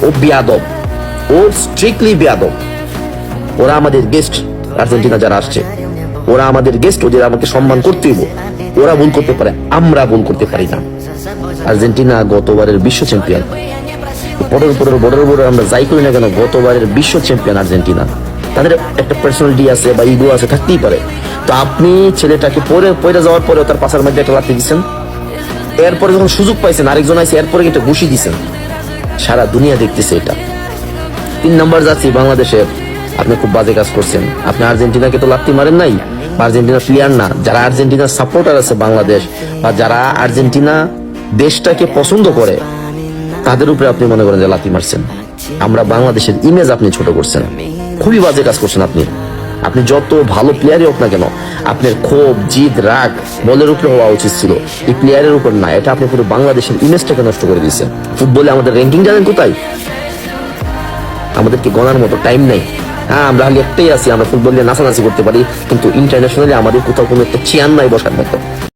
ও বিয়াদব, ও স্ট্রিক্টলি বিয়াদব। ওরা আমাদের গেস্ট, আর্জেন্টিনা যারা আসছে ওরা আমাদের গেস্ট, ওদের আমাকে সম্মান করতেই হবে। ওরা ভুল করতে পারে, আমরা ভুল করতে পারি না। আর্জেন্টিনা গতবারের বিশ্ব চ্যাম্পিয়ন, বড় আমরা যাই করি না কেন, গতবারের বিশ্ব চ্যাম্পিয়ন আর্জেন্টিনা। তাদের একটা পার্সোনালিটি আছে বা ইগো আছে, থাকতেই পারে। তো আপনি ছেলেটাকে পড়ে যাওয়ার পরে তার পাশার মধ্যে একটা লাথি দিচ্ছেন, এরপরে যখন সুযোগ পাইছেন আরেকজন আছে, এরপরে একটা ঘুষি দিচ্ছেন, সারা দুনিয়া দেখতেছে এটা। 3 নম্বর যাচ্ছি বাংলাদেশের, আপনি খুব বাজে কাজ করছেন। আপনি আর্জেন্টিনাকে তো লাত্তি মারেন নাই, আর্জেন্টিনা প্লেয়ার না, যারা আর্জেন্টিনার সাপোর্টার আছে বাংলাদেশ বা যারা আর্জেন্টিনা দেশটাকে পছন্দ করে তাদের উপরে আপনি মনে করেন যে লাথি মারছেন। আমরা বাংলাদেশের ইমেজ আপনি ছোট করছেন, খুবই বাজে কাজ করছেন আপনি। আপনি যত ভালো প্লেয়ারই হোক না কেন, আপনার ক্ষোভ, জিদ, রাগ বলের উপরে হওয়া উচিত ছিল, এই প্লেয়ারের উপর না। এটা আপনি পুরো বাংলাদেশের ইমেজটাকে নষ্ট করে দিয়েছেন। ফুটবলে আমাদের র্যাঙ্কিং জানেন কোথায়? আমাদেরকে গণার মতো টাইম নেই। হ্যাঁ, আমরা খালি একটাই আছি, আমরা ফুটবল নিয়ে নাচানাচি করতে পারি, কিন্তু ইন্টারন্যাশনালি আমাদের কোথাও কোনো একটা চেয়ার নাই বসার মতো।